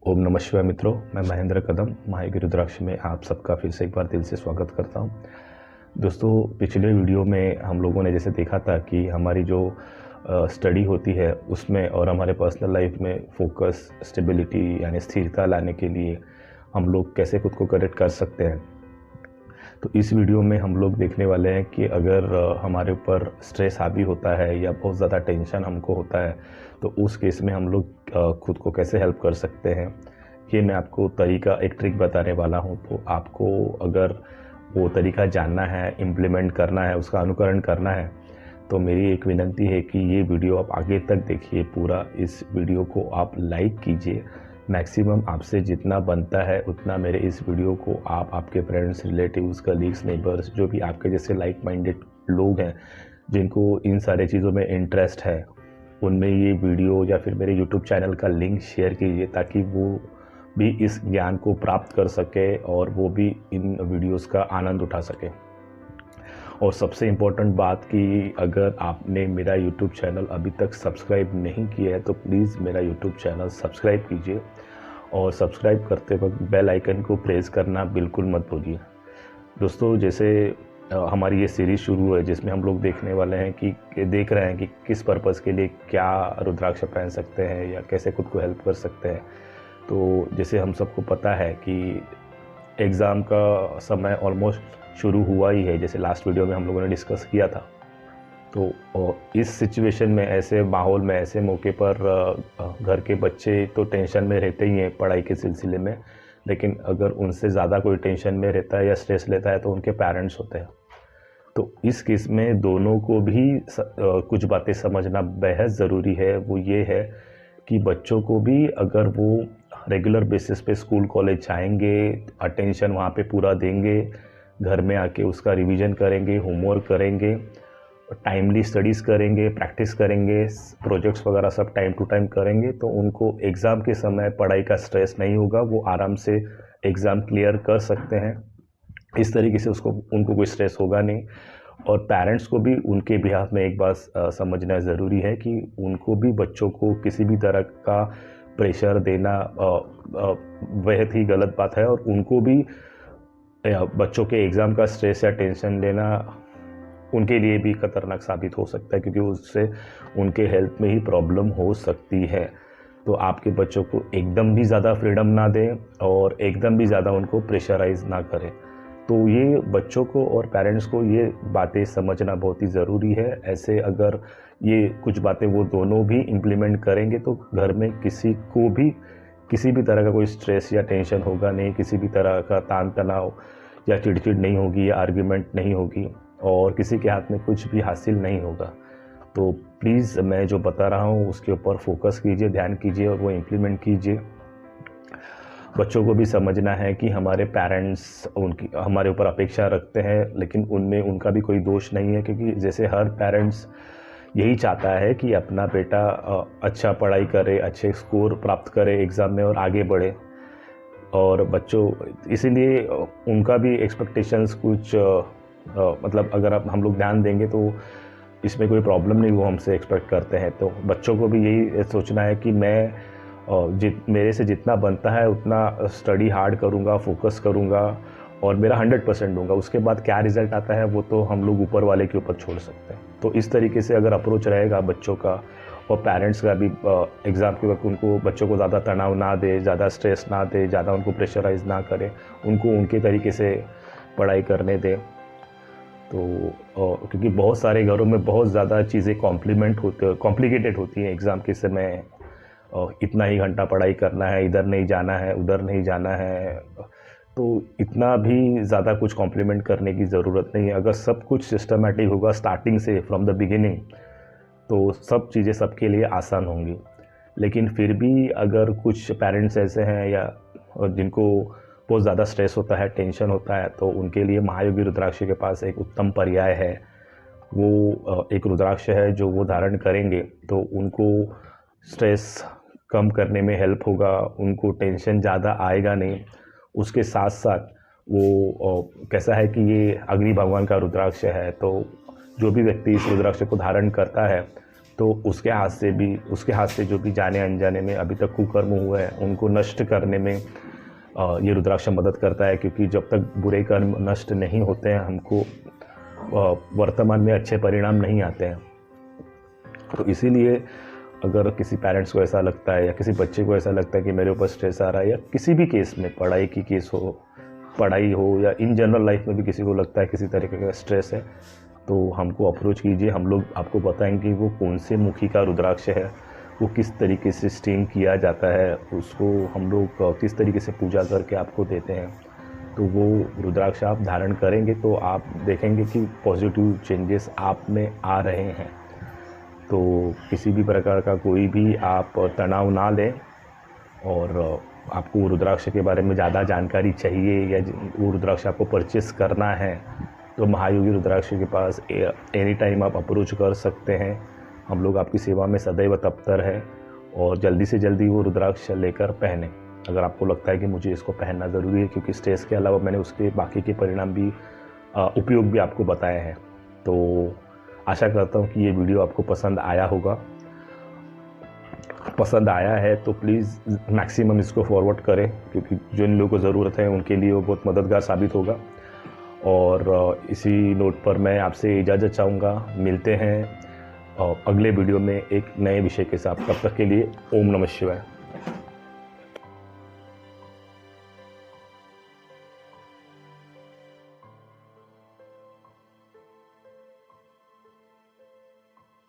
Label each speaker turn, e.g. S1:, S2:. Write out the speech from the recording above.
S1: ओम नमः शिवाय मित्रों, मैं महेंद्र कदम महायोगी रुद्राक्ष में आप सबका फिर से एक बार दिल से स्वागत करता हूं। दोस्तों, पिछले वीडियो में हम लोगों ने जैसे देखा था कि हमारी जो स्टडी होती है उसमें और हमारे पर्सनल लाइफ में फोकस, स्टेबिलिटी यानी स्थिरता लाने के लिए हम लोग कैसे खुद को करेक्ट कर सकते हैं। तो इस वीडियो में हम लोग देखने वाले हैं कि अगर हमारे ऊपर स्ट्रेस हावी होता है या बहुत ज़्यादा टेंशन हमको होता है तो उस केस में हम लोग खुद को कैसे हेल्प कर सकते हैं। ये मैं आपको तरीका, एक ट्रिक बताने वाला हूँ। तो आपको अगर वो तरीका जानना है, इम्प्लीमेंट करना है, उसका अनुकरण करना है, तो मेरी एक विनती है कि ये वीडियो आप आगे तक देखिए। पूरा इस वीडियो को आप लाइक कीजिए। मैक्सिमम आपसे जितना बनता है उतना मेरे इस वीडियो को आप आपके फ्रेंड्स, रिलेटिव्स, कलीग्स, नेबर्स, जो भी आपके जैसे लाइक माइंडेड लोग हैं जिनको इन सारे चीज़ों में इंटरेस्ट है, उनमें ये वीडियो या फिर मेरे यूट्यूब चैनल का लिंक शेयर कीजिए ताकि वो भी इस ज्ञान को प्राप्त कर सके और वो भी इन वीडियोस का आनंद उठा सके। और सबसे इम्पोर्टेंट बात कि अगर आपने मेरा यूट्यूब चैनल अभी तक सब्सक्राइब नहीं किया है तो प्लीज़ मेरा यूट्यूब चैनल सब्सक्राइब कीजिए और सब्सक्राइब करते वक्त बेल आइकन को प्रेस करना बिल्कुल मत भूलिए। दोस्तों, जैसे हमारी ये सीरीज़ शुरू है जिसमें हम लोग देखने वाले हैं कि देख रहे हैं कि किस पर्पज़ के लिए क्या रुद्राक्ष पहन सकते हैं या कैसे खुद को हेल्प कर सकते हैं। तो जैसे हम सबको पता है कि एग्ज़ाम का समय ऑलमोस्ट शुरू हुआ ही है, जैसे लास्ट वीडियो में हम लोगों ने डिस्कस किया था। तो इस सिचुएशन में, ऐसे माहौल में, ऐसे मौके पर घर के बच्चे तो टेंशन में रहते ही हैं पढ़ाई के सिलसिले में, लेकिन अगर उनसे ज़्यादा कोई टेंशन में रहता है या स्ट्रेस लेता है तो उनके पेरेंट्स होते हैं। तो इस केस में दोनों को भी कुछ बातें समझना बेहद ज़रूरी है। वो ये है कि बच्चों को भी अगर वो रेगुलर बेसिस पे स्कूल कॉलेज जाएंगे, अटेंशन वहाँ पे पूरा देंगे, घर में आके उसका रिवीजन करेंगे, होमवर्क करेंगे, टाइमली स्टडीज़ करेंगे, प्रैक्टिस करेंगे, प्रोजेक्ट्स वगैरह सब टाइम टू टाइम करेंगे, तो उनको एग्ज़ाम के समय पढ़ाई का स्ट्रेस नहीं होगा। वो आराम से एग्ज़ाम क्लियर कर सकते हैं। इस तरीके से उनको कोई स्ट्रेस होगा नहीं। और पेरेंट्स को भी उनके बिहाफ में एक बात समझना ज़रूरी है कि उनको भी बच्चों को किसी भी तरह का प्रेशर देना बेहद ही गलत बात है। और उनको भी बच्चों के एग्ज़ाम का स्ट्रेस या टेंशन लेना उनके लिए भी खतरनाक साबित हो सकता है, क्योंकि उससे उनके हेल्थ में ही प्रॉब्लम हो सकती है। तो आपके बच्चों को एकदम भी ज़्यादा फ्रीडम ना दें और एकदम भी ज़्यादा उनको प्रेशराइज़ ना करें। तो ये बच्चों को और पेरेंट्स को ये बातें समझना बहुत ही ज़रूरी है। ऐसे अगर ये कुछ बातें वो दोनों भी इम्प्लीमेंट करेंगे तो घर में किसी को भी किसी भी तरह का कोई स्ट्रेस या टेंशन होगा नहीं, किसी भी तरह का तान तनाव या चिड़चिड़ नहीं होगी या आर्ग्यूमेंट नहीं होगी और किसी के हाथ में कुछ भी हासिल नहीं होगा। तो प्लीज़ मैं जो बता रहा हूँ उसके ऊपर फोकस कीजिए, ध्यान कीजिए और वो इम्प्लीमेंट कीजिए। बच्चों को भी समझना है कि हमारे पेरेंट्स उनकी हमारे ऊपर अपेक्षा रखते हैं, लेकिन उनमें उनका भी कोई दोष नहीं है, क्योंकि जैसे हर पेरेंट्स यही चाहता है कि अपना बेटा अच्छा पढ़ाई करे, अच्छे स्कोर प्राप्त करे एग्ज़ाम में और आगे बढ़े। और बच्चों, इसीलिए उनका भी एक्सपेक्टेशंस कुछ मतलब अगर हम लोग ध्यान देंगे तो इसमें कोई प्रॉब्लम नहीं, वो हमसे एक्सपेक्ट करते हैं। तो बच्चों को भी यही सोचना है कि मैं मेरे से जितना बनता है उतना स्टडी हार्ड करूँगा, फोकस करूँगा और मेरा 100% दूंगा। उसके बाद क्या रिज़ल्ट आता है वो तो हम लोग ऊपर वाले के ऊपर छोड़ सकते हैं। तो इस तरीके से अगर अप्रोच रहेगा बच्चों का और पेरेंट्स का भी, एग्ज़ाम के वक्त उनको बच्चों को ज़्यादा तनाव ना दे, ज़्यादा स्ट्रेस ना दे, ज़्यादा उनको प्रेशराइज़ ना करें, उनको उनके तरीके से पढ़ाई करने दें। तो क्योंकि बहुत सारे घरों में बहुत ज़्यादा चीज़ें कॉम्प्लिकेटेड होती हैं एग्ज़ाम के समय। इतना ही घंटा पढ़ाई करना है, इधर नहीं जाना है, उधर नहीं जाना है, तो इतना भी ज़्यादा कुछ कॉम्प्लीमेंट करने की ज़रूरत नहीं है। अगर सब कुछ सिस्टमेटिक होगा स्टार्टिंग से, फ्रॉम द बिगिनिंग, तो सब चीज़ें सबके लिए आसान होंगी। लेकिन फिर भी अगर कुछ पेरेंट्स ऐसे हैं या जिनको बहुत ज़्यादा स्ट्रेस होता है, टेंशन होता है, तो उनके लिए महायोगी रुद्राक्ष के पास एक उत्तम पर्याय है। वो एक रुद्राक्ष है जो वो धारण करेंगे तो उनको स्ट्रेस कम करने में हेल्प होगा, उनको टेंशन ज़्यादा आएगा नहीं। उसके साथ साथ वो कैसा है कि ये अग्नि भगवान का रुद्राक्ष है, तो जो भी व्यक्ति इस रुद्राक्ष को धारण करता है तो उसके हाथ से जो भी जाने अनजाने में अभी तक कुकर्म हुआ है उनको नष्ट करने में ये रुद्राक्ष मदद करता है, क्योंकि जब तक बुरे कर्म नष्ट नहीं होते हैं हमको वर्तमान में अच्छे परिणाम नहीं आते हैं। तो इसीलिए अगर किसी पेरेंट्स को ऐसा लगता है या किसी बच्चे को ऐसा लगता है कि मेरे ऊपर स्ट्रेस आ रहा है, या किसी भी केस में पढ़ाई की केस हो, पढ़ाई हो या इन जनरल लाइफ में भी किसी को लगता है किसी तरीके का स्ट्रेस है, तो हमको अप्रोच कीजिए। हम लोग आपको बताएंगे वो कौन से मुखी का रुद्राक्ष है, वो किस तरीके से स्टीम किया जाता है, उसको हम लोग किस तरीके से पूजा करके आपको देते हैं। तो वो रुद्राक्ष आप धारण करेंगे तो आप देखेंगे कि पॉजिटिव चेंजेस आप में आ रहे हैं। तो किसी भी प्रकार का कोई भी आप तनाव ना लें, और आपको रुद्राक्ष के बारे में ज़्यादा जानकारी चाहिए या वो रुद्राक्ष आपको परचेस करना है तो महायोगी रुद्राक्ष के पास एनी टाइम आप अप्रोच कर सकते हैं। हम लोग आपकी सेवा में सदैव तत्पर है, और जल्दी से जल्दी वो रुद्राक्ष लेकर पहने। अगर आपको लगता है कि मुझे इसको पहनना ज़रूरी है, क्योंकि स्ट्रेस के अलावा मैंने उसके बाकी के परिणाम भी उपयोग भी आपको बताए हैं। तो आशा करता हूँ कि ये वीडियो आपको पसंद आया होगा। पसंद आया है तो प्लीज़ मैक्सिमम इसको फॉरवर्ड करें, क्योंकि जो इन लोगों को ज़रूरत है उनके लिए वो बहुत मददगार साबित होगा। और इसी नोट पर मैं आपसे इजाज़त चाहूँगा। मिलते हैं अगले वीडियो में एक नए विषय के साथ। तब तक के लिए ओम नमः शिवाय।